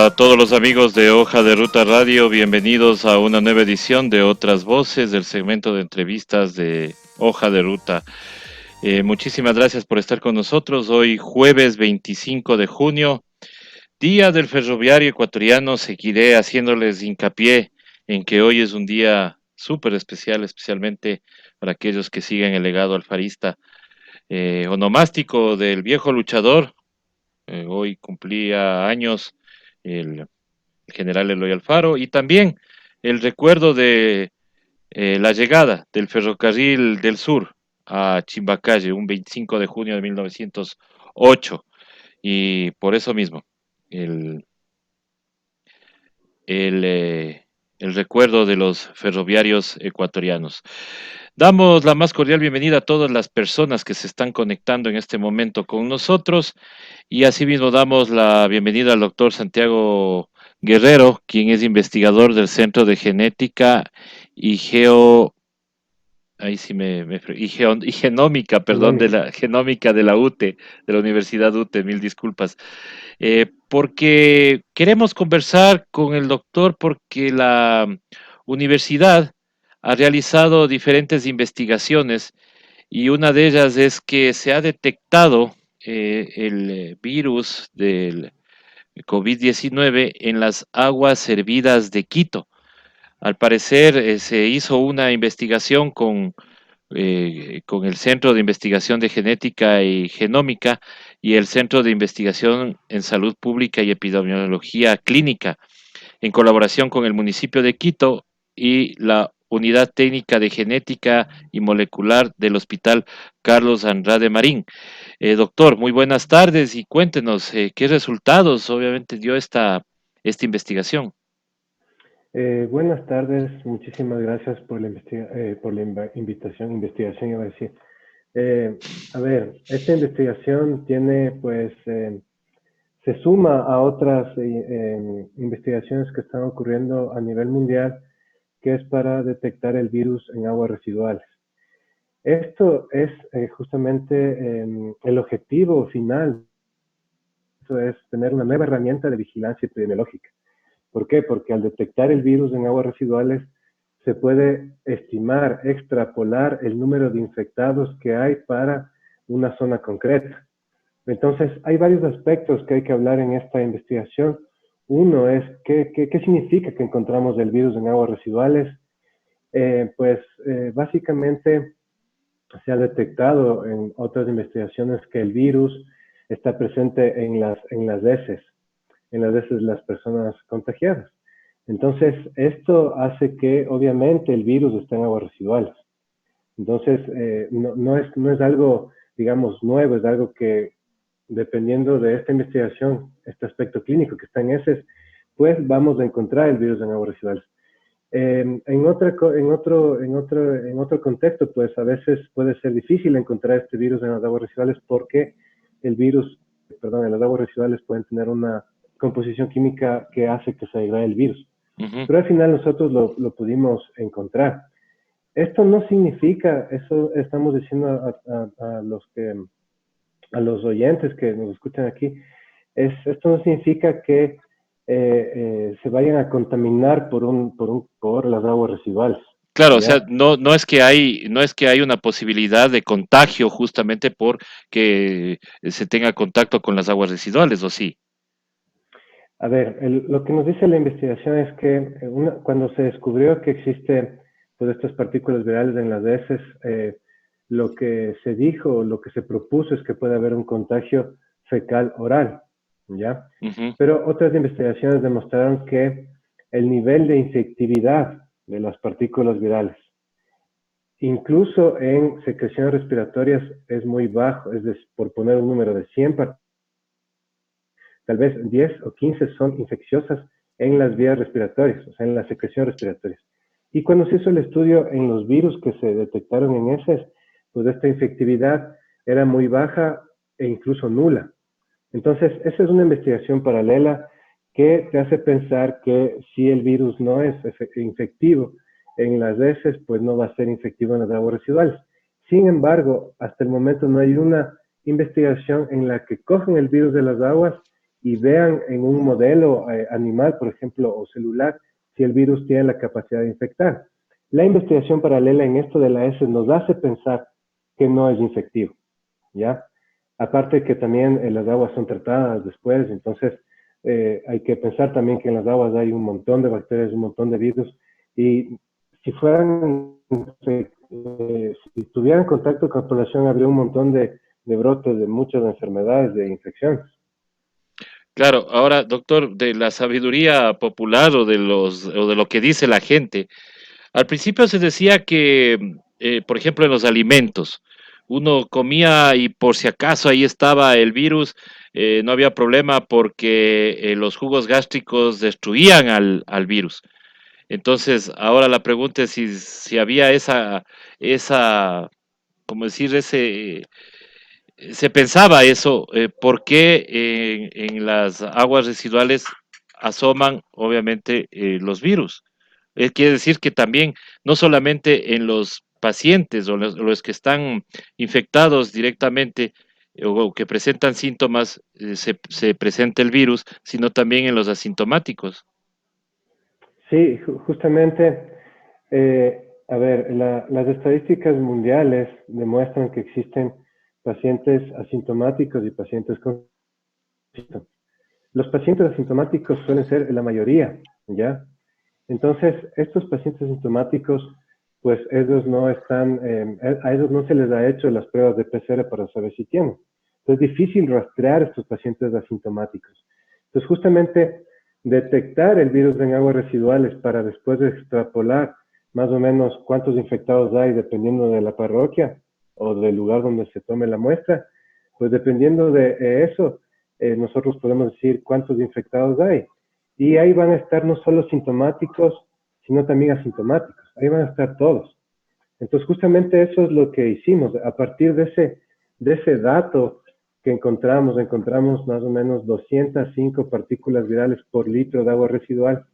a todos los amigos de Hoja de Ruta Radio, bienvenidos a una nueva edición de Otras Voces del segmento de entrevistas de Hoja de Ruta. Muchísimas gracias por estar con nosotros. Hoy jueves 25 de junio, Día del Ferroviario Ecuatoriano. Seguiré haciéndoles hincapié en que hoy es un día súper especial, especialmente para aquellos que siguen el legado alfarista onomástico del viejo luchador. Hoy cumplía años el general Eloy Alfaro, y también el recuerdo de la llegada del ferrocarril del sur a Chimbacalle, un 25 de junio de 1908, y por eso mismo, el, el, eh, el recuerdo de los ferroviarios ecuatorianos. Damos la más cordial bienvenida a todas las personas que se están conectando en este momento con nosotros. Y asimismo damos la bienvenida al doctor Santiago Guerrero, quien es investigador del Centro de Genética y ahí sí y genómica, perdón, de Genómica. la genómica de la UTE, de la Universidad UTE, mil disculpas. Porque queremos conversar con el doctor porque la universidad ha realizado diferentes investigaciones y una de ellas es que se ha detectado el virus del COVID-19 en las aguas hervidas de Quito. Al parecer se hizo una investigación con el Centro de Investigación de Genética y Genómica y el Centro de Investigación en Salud Pública y Epidemiología Clínica, en colaboración con el municipio de Quito y la Unidad Técnica de Genética y Molecular del Hospital Carlos Andrade Marín. Doctor, muy buenas tardes y cuéntenos qué resultados obviamente dio esta investigación. Buenas tardes, muchísimas gracias por por la investigación, iba a decir. Eh, a ver, esta investigación tiene, pues, se suma a otras investigaciones que están ocurriendo a nivel mundial, que es para detectar el virus en aguas residuales. Esto es justamente el objetivo final, esto es tener una nueva herramienta de vigilancia epidemiológica. ¿Por qué? Porque al detectar el virus en aguas residuales se puede estimar, extrapolar el número de infectados que hay para una zona concreta. Entonces, hay varios aspectos que hay que hablar en esta investigación. Uno es qué significa que encontramos el virus en aguas residuales. Básicamente se ha detectado en otras investigaciones que el virus está presente en las heces, de las personas contagiadas. Entonces, esto hace que obviamente el virus esté en aguas residuales. Entonces, no es algo, digamos, nuevo, es algo que, dependiendo de esta investigación, este aspecto clínico que está en heces, pues vamos a encontrar el virus en aguas residuales. En otro contexto, pues a veces puede ser difícil encontrar este virus en las aguas residuales porque el virus, perdón, en las aguas residuales pueden tener una composición química que hace que se degrade el virus. Ujú. Pero al final nosotros lo pudimos encontrar. Esto no significa, eso estamos diciendo a los oyentes que nos escuchan aquí, esto no significa que se vayan a contaminar por las aguas residuales, Claro, o sea, ¿ya? no es que hay una posibilidad de contagio justamente por que se tenga contacto con las aguas residuales, ¿o sí? A ver, lo que nos dice la investigación es que cuando se descubrió que existe pues, estas partículas virales en las heces, lo que se dijo, lo que se propuso es que puede haber un contagio fecal oral, ¿ya? Ujú. Pero otras investigaciones demostraron que el nivel de infectividad de las partículas virales, incluso en secreciones respiratorias, es muy bajo, es decir, por poner un número de 100 partículas, tal vez 10 o 15 son infecciosas en las vías respiratorias, o sea, en las secreciones respiratorias. Y cuando se hizo el estudio en los virus que se detectaron en heces, pues esta infectividad era muy baja e incluso nula. Entonces, esa es una investigación paralela que te hace pensar que si el virus no es infectivo en las heces, pues no va a ser infectivo en las aguas residuales. Sin embargo, hasta el momento no hay una investigación en la que cogen el virus de las aguas y vean en un modelo animal, por ejemplo, o celular, si el virus tiene la capacidad de infectar. La investigación paralela en esto de la S nos hace pensar que no es infectivo, ¿ya? Aparte que también las aguas son tratadas después, entonces hay que pensar también que en las aguas hay un montón de bacterias, un montón de virus, y si fueran, si tuvieran contacto con la población, habría un montón de brotes de muchas enfermedades, de infecciones. Claro, ahora, doctor, de la sabiduría popular o de lo que dice la gente, al principio se decía que, por ejemplo, en los alimentos, uno comía y por si acaso ahí estaba el virus, no había problema porque los jugos gástricos destruían al virus. Entonces, ahora la pregunta es si había esa, como decir, se pensaba eso, ¿por qué en las aguas residuales asoman obviamente los virus? Quiere decir que también, no solamente en los pacientes o los que están infectados directamente o que presentan síntomas, se presenta el virus, sino también en los asintomáticos. Sí, justamente, a ver, las estadísticas mundiales demuestran que existen pacientes asintomáticos y pacientes con síntomas. Los pacientes asintomáticos suelen ser la mayoría, ¿ya? Entonces, estos pacientes asintomáticos, pues ellos no están, a ellos no se les ha hecho las pruebas de PCR para saber si tienen. Entonces, es difícil rastrear a estos pacientes asintomáticos. Entonces, justamente detectar el virus en aguas residuales para después extrapolar más o menos cuántos infectados hay dependiendo de la parroquia o del lugar donde se tome la muestra, pues dependiendo de eso, nosotros podemos decir cuántos infectados hay. Y ahí van a estar no solo sintomáticos, sino también asintomáticos. Ahí van a estar todos. Entonces, justamente eso es lo que hicimos. A partir de ese dato que encontramos más o menos 205 partículas virales por litro de agua residual.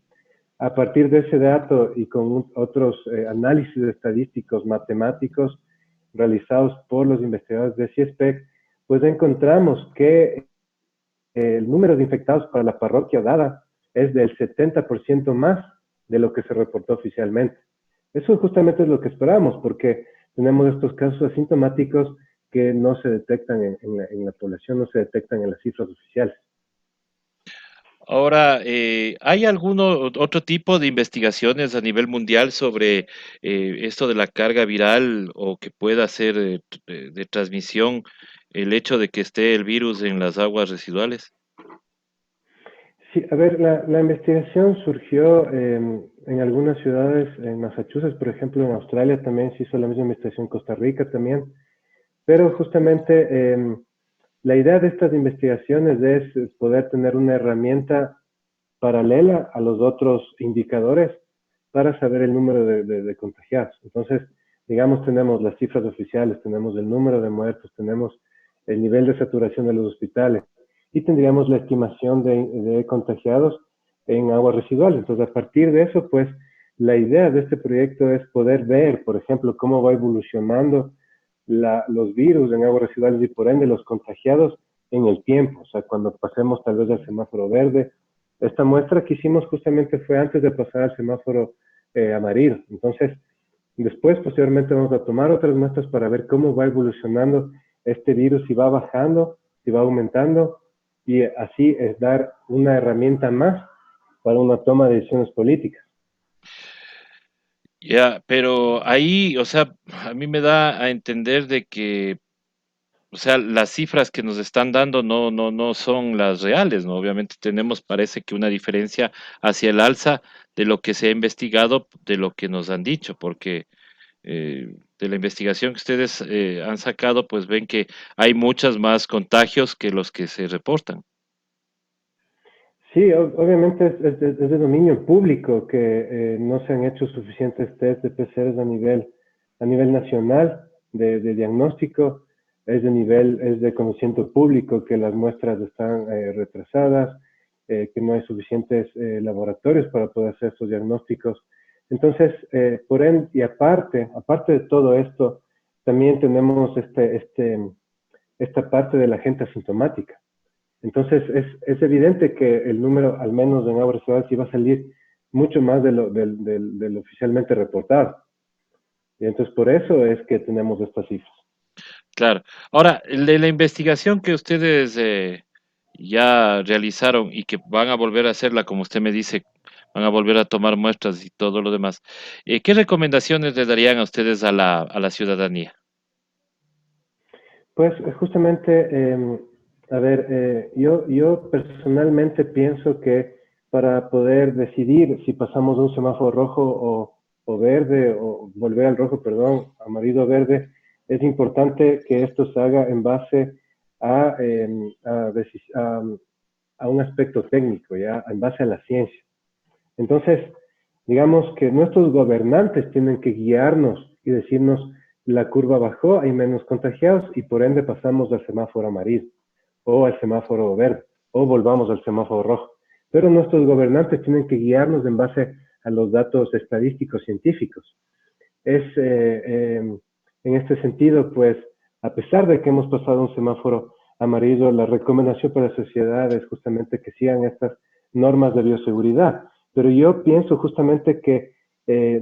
A partir de ese dato y con otros análisis estadísticos matemáticos realizados por los investigadores de CIESPEC, pues encontramos que el número de infectados para la parroquia dada es del 70% más de lo que se reportó oficialmente. Eso justamente es lo que esperamos, porque tenemos estos casos asintomáticos que no se detectan en la población, no se detectan en las cifras oficiales. Ahora, ¿hay otro tipo de investigaciones a nivel mundial sobre esto de la carga viral o que pueda ser de transmisión el hecho de que esté el virus en las aguas residuales? Sí, a ver, la investigación surgió en algunas ciudades, en Massachusetts, por ejemplo, en Australia también se hizo la misma investigación, en Costa Rica también, pero justamente la idea de estas investigaciones es poder tener una herramienta paralela a los otros indicadores para saber el número de contagiados. Entonces, digamos, tenemos las cifras oficiales, tenemos el número de muertos, tenemos el nivel de saturación de los hospitales y tendríamos la estimación de contagiados en aguas residuales. Entonces, a partir de eso, pues, la idea de este proyecto es poder ver, por ejemplo, cómo va evolucionando los virus en aguas residuales y por ende los contagiados en el tiempo. O sea, cuando pasemos tal vez al semáforo verde. Esta muestra que hicimos justamente fue antes de pasar al semáforo amarillo. Entonces, después, posteriormente, vamos a tomar otras muestras para ver cómo va evolucionando este virus, si va bajando, si va aumentando, y así es dar una herramienta más para una toma de decisiones políticas. Ya, pero ahí, o sea, a mí me da a entender de que, o sea, las cifras que nos están dando no son las reales, ¿no? Obviamente tenemos, parece que una diferencia hacia el alza de lo que se ha investigado, de lo que nos han dicho, porque de la investigación que ustedes han sacado, pues ven que hay muchas más contagios que los que se reportan. Sí, obviamente es de dominio público que no se han hecho suficientes test de PCR a nivel nacional de diagnóstico, es de conocimiento público que las muestras están retrasadas, que no hay suficientes laboratorios para poder hacer estos diagnósticos. Entonces, por ende, y aparte de todo esto, también tenemos esta parte de la gente asintomática. Entonces, es evidente que el número, al menos en aguas residuales, sí va a salir mucho más de lo oficialmente reportado. Y entonces, por eso es que tenemos estas cifras. Claro. Ahora, de la investigación que ustedes ya realizaron y que van a volver a hacerla, como usted me dice, van a volver a tomar muestras y todo lo demás, ¿qué recomendaciones le darían a ustedes a la ciudadanía? Pues justamente, a ver, yo personalmente pienso que para poder decidir si pasamos de un semáforo rojo o verde, o volver al rojo, perdón, amarillo o verde, es importante que esto se haga en base a, a un aspecto técnico, ya, en base a la ciencia. Entonces, digamos que nuestros gobernantes tienen que guiarnos y decirnos, la curva bajó, hay menos contagiados y por ende pasamos al semáforo amarillo o al semáforo verde o volvamos al semáforo rojo. Pero nuestros gobernantes tienen que guiarnos en base a los datos estadísticos científicos. Es en este sentido, pues, a pesar de que hemos pasado un semáforo amarillo, la recomendación para la sociedad es justamente que sigan estas normas de bioseguridad. Pero yo pienso justamente que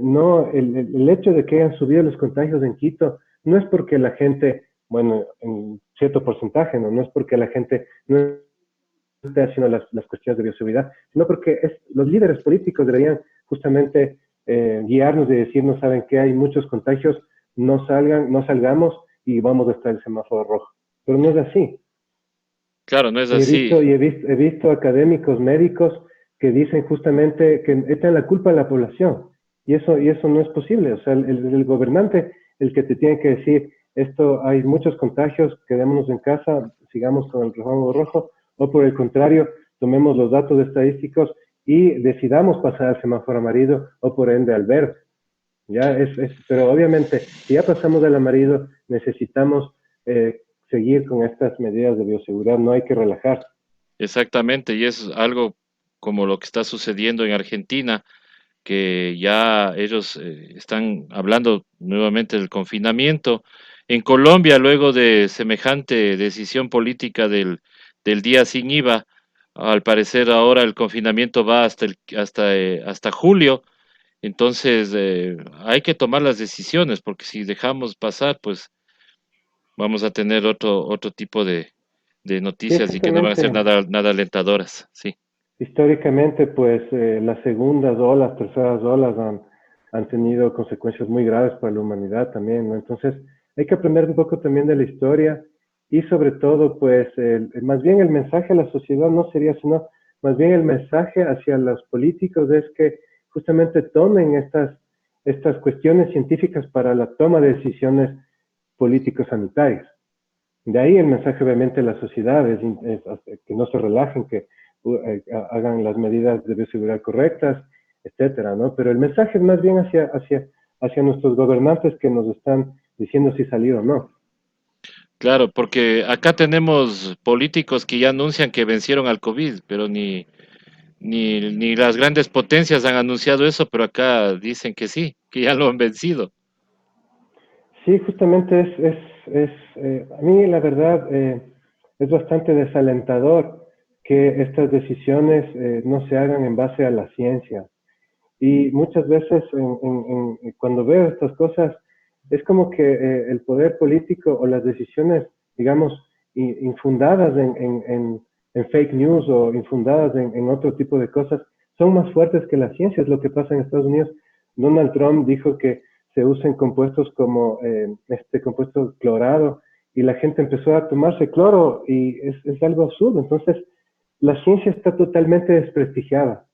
no, el hecho de que hayan subido los contagios en Quito no es porque la gente, bueno, en cierto porcentaje, no es porque la gente no esté haciendo las cuestiones de bioseguridad, sino porque los líderes políticos deberían justamente guiarnos y decirnos, saben que hay muchos contagios, no salgan, no salgamos y vamos a estar en el semáforo rojo. Pero no es así. Claro, no es Y así. he visto académicos médicos que dicen justamente que echan la culpa a la población. Y eso no es posible. O sea, el gobernante, el que te tiene que decir, esto hay muchos contagios, quedémonos en casa, sigamos con el semáforo rojo, o por el contrario, tomemos los datos estadísticos y decidamos pasar al semáforo amarillo o por ende al verde. Pero obviamente, si ya pasamos del amarillo, necesitamos seguir con estas medidas de bioseguridad, no hay que relajar. Exactamente, y es algo como lo que está sucediendo en Argentina, que ya ellos están hablando nuevamente del confinamiento. En Colombia, luego de semejante decisión política del día sin IVA, al parecer ahora el confinamiento va hasta julio. Entonces hay que tomar las decisiones, porque si dejamos pasar, pues vamos a tener otro tipo de Sí, noticias y que no van a ser exactamente. nada alentadoras. Sí. Históricamente, pues las segundas olas, terceras olas han tenido consecuencias muy graves para la humanidad también, ¿no? Entonces, hay que aprender un poco también de la historia y sobre todo, pues, más bien el mensaje a la sociedad no sería sino, más bien el mensaje hacia los políticos es que justamente tomen estas cuestiones científicas para la toma de decisiones políticos sanitarias. De ahí el mensaje obviamente a la sociedad es que no se relajen, que hagan las medidas de bioseguridad correctas, etcétera, ¿no? Pero el mensaje es más bien hacia nuestros gobernantes que nos están diciendo si salir o no. Claro, porque acá tenemos políticos que ya anuncian que vencieron al COVID, pero ni las grandes potencias han anunciado eso, pero acá dicen que sí, que ya lo han vencido. Sí, justamente a mí la verdad es bastante desalentador que estas decisiones no se hagan en base a la ciencia. Y muchas veces cuando veo estas cosas, es como que el poder político o las decisiones, digamos, infundadas en fake news o infundadas en otro tipo de cosas, son más fuertes que la ciencia. Es lo que pasa en Estados Unidos. Donald Trump dijo que se usen compuestos como este compuesto clorado y la gente empezó a tomarse cloro y es algo absurdo. Entonces, la ciencia está totalmente desprestigiada.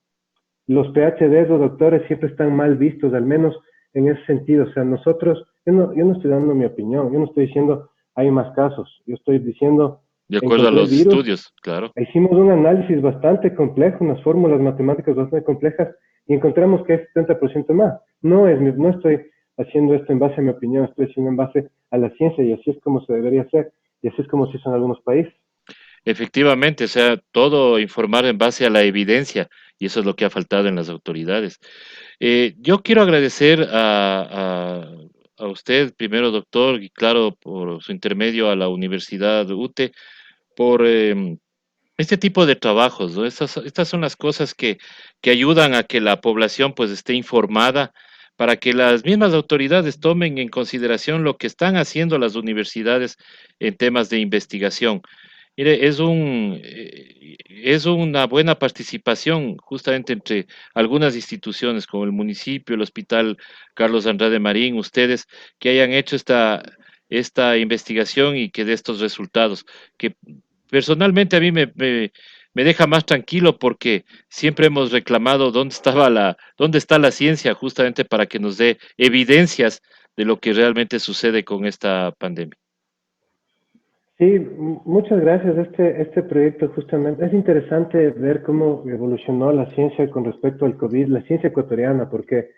Los PhDs o doctores siempre están mal vistos, al menos en ese sentido. O sea, nosotros, yo no estoy dando mi opinión, yo no estoy diciendo hay más casos, yo estoy diciendo, De acuerdo a encontré el los virus, estudios, claro. hicimos un análisis bastante complejo, unas fórmulas matemáticas bastante complejas y encontramos que es 70% más. No estoy haciendo esto en base a mi opinión, estoy haciendo en base a la ciencia y así es como se debería hacer y así es como se hizo en algunos países. Efectivamente, o sea, todo informar en base a la evidencia, y eso es lo que ha faltado en las autoridades. Yo quiero agradecer a usted, primero doctor, y claro, por su intermedio a la Universidad UTE, por Este tipo de trabajos, ¿no? Estas son las cosas que ayudan a que la población pues esté informada para que las mismas autoridades tomen en consideración lo que están haciendo las universidades en temas de investigación. Mire, es una buena participación justamente entre algunas instituciones como el municipio, el Hospital Carlos Andrade Marín, ustedes que hayan hecho esta investigación y que de estos resultados, que personalmente a mí me deja más tranquilo porque siempre hemos reclamado dónde está la ciencia justamente para que nos dé evidencias de lo que realmente sucede con esta pandemia. Sí, muchas gracias. Este proyecto justamente es interesante ver cómo evolucionó la ciencia con respecto al COVID, la ciencia ecuatoriana, porque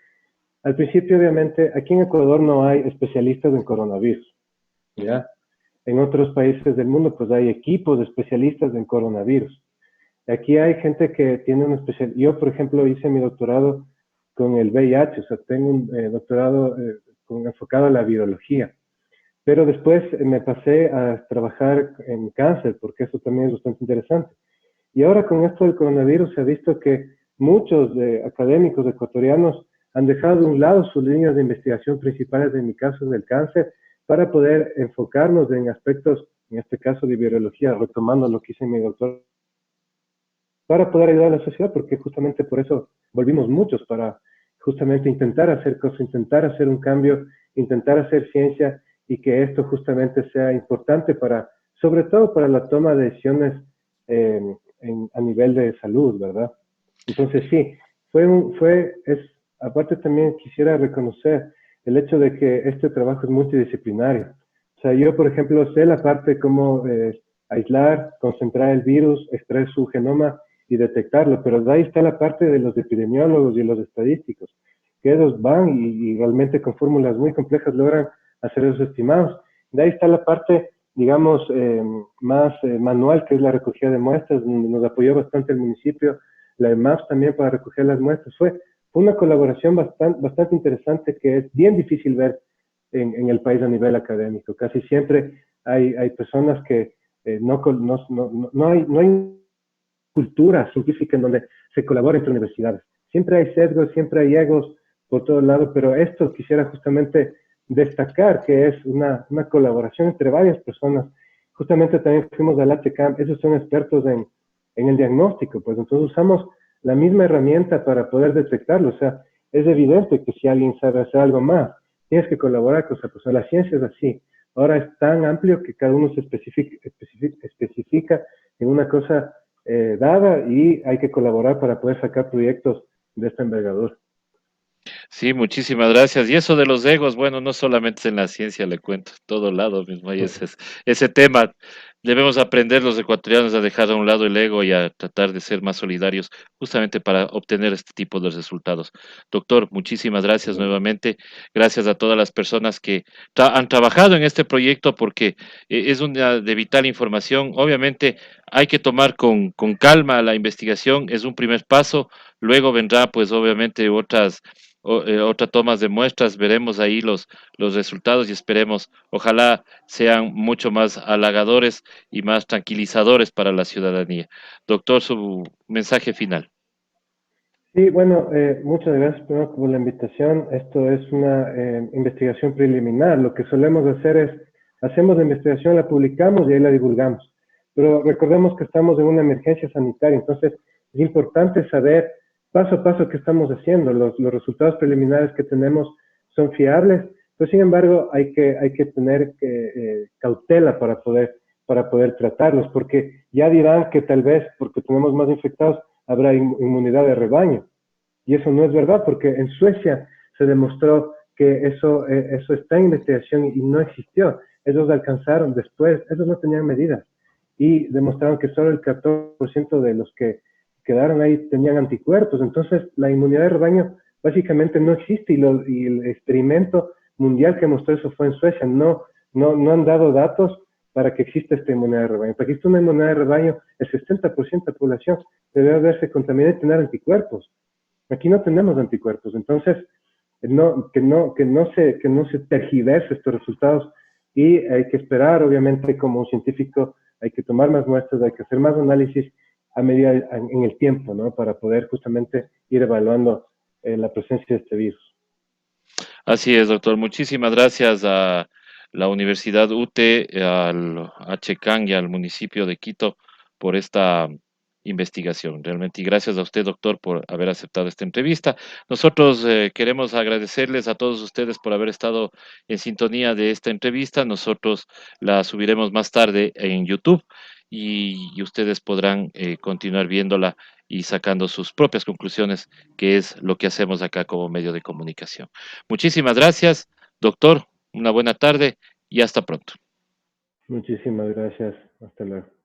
al principio, obviamente, aquí en Ecuador no hay especialistas en coronavirus, Ujú. ¿ya? En otros países del mundo, pues hay equipos de especialistas en coronavirus. Aquí hay gente que tiene un especial. Yo, por ejemplo, hice mi doctorado con el VIH, o sea, tengo un doctorado enfocado a la virología. Pero después me pasé a trabajar en cáncer, porque eso también es bastante interesante. Y ahora con esto del coronavirus se ha visto que muchos académicos ecuatorianos han dejado de un lado sus líneas de investigación principales, en mi caso del cáncer, para poder enfocarnos en aspectos, en este caso de virología, retomando lo que hice en mi doctorado, para poder ayudar a la sociedad, porque justamente por eso volvimos muchos, para justamente intentar hacer cosas, intentar hacer un cambio, intentar hacer ciencia y que esto justamente sea importante para, sobre todo para la toma de decisiones a nivel de salud, ¿verdad? Entonces sí, aparte también quisiera reconocer el hecho de que este trabajo es multidisciplinario. O sea, yo, por ejemplo, sé la parte cómo aislar, concentrar el virus, extraer su genoma y detectarlo, pero de ahí está la parte de los epidemiólogos y los estadísticos, que ellos van y realmente con fórmulas muy complejas logran hacer esos estimados. De ahí está la parte, digamos, más manual, que es la recogida de muestras, donde nos apoyó bastante el municipio, la EMAPS también para recoger las muestras. Fue una colaboración bastante interesante que es bien difícil ver en el país a nivel académico. Casi siempre hay personas que no hay cultura científica en donde se colabora entre universidades. Siempre hay sesgos, siempre hay egos por todos lados, pero esto quisiera justamente destacar que es una colaboración entre varias personas. Justamente también fuimos al HCAM, esos son expertos en el diagnóstico, pues entonces usamos la misma herramienta para poder detectarlo. O sea, es evidente que si alguien sabe hacer algo más, tienes que colaborar con esa persona. La ciencia es así. Ahora es tan amplio que cada uno se especifica en una cosa dada y hay que colaborar para poder sacar proyectos de esta envergadura. Sí, muchísimas gracias. Y eso de los egos, bueno, no solamente es en la ciencia, le cuento, en todo lado mismo hay ese tema. Debemos aprender los ecuatorianos a dejar a un lado el ego y a tratar de ser más solidarios justamente para obtener este tipo de resultados. Doctor, muchísimas gracias nuevamente. Gracias a todas las personas que han trabajado en este proyecto porque es una de vital información. Obviamente hay que tomar con calma la investigación, es un primer paso. Luego vendrá, pues, obviamente, otra tomas de muestras, veremos ahí los resultados y esperemos, ojalá sean mucho más halagadores y más tranquilizadores para la ciudadanía. Doctor, su mensaje final. Sí, bueno, muchas gracias primero por la invitación. Esto es una investigación preliminar. Lo que solemos hacer es, hacemos la investigación, la publicamos y ahí la divulgamos. Pero recordemos que estamos en una emergencia sanitaria, entonces es importante saber paso a paso qué estamos haciendo. Los resultados preliminares que tenemos son fiables, pero sin embargo hay que tener cautela para poder tratarlos, porque ya dirán que tal vez porque tenemos más infectados habrá inmunidad de rebaño. Y eso no es verdad, porque en Suecia se demostró que eso está en investigación y no existió. Ellos alcanzaron después, ellos no tenían medidas y demostraron que solo el 14% de los que quedaron ahí tenían anticuerpos. Entonces, la inmunidad de rebaño básicamente no existe y el experimento mundial que mostró eso fue en Suecia. No han dado datos para que exista esta inmunidad de rebaño. Para que exista una inmunidad de rebaño, el 60% de la población debe haberse contaminado y tener anticuerpos. Aquí no tenemos anticuerpos, entonces que no se tergiverse estos resultados y hay que esperar, obviamente, como un científico, hay que tomar más muestras, hay que hacer más análisis a medida en el tiempo, ¿no? Para poder justamente ir evaluando la presencia de este virus. Así es, doctor. Muchísimas gracias a la Universidad UTE, al HCAN y al municipio de Quito por esta investigación. Realmente, y gracias a usted, doctor, por haber aceptado esta entrevista. Nosotros queremos agradecerles a todos ustedes por haber estado en sintonía de esta entrevista. Nosotros la subiremos más tarde en YouTube y ustedes podrán continuar viéndola y sacando sus propias conclusiones, que es lo que hacemos acá como medio de comunicación. Muchísimas gracias, doctor. Una buena tarde y hasta pronto. Muchísimas gracias. Hasta luego.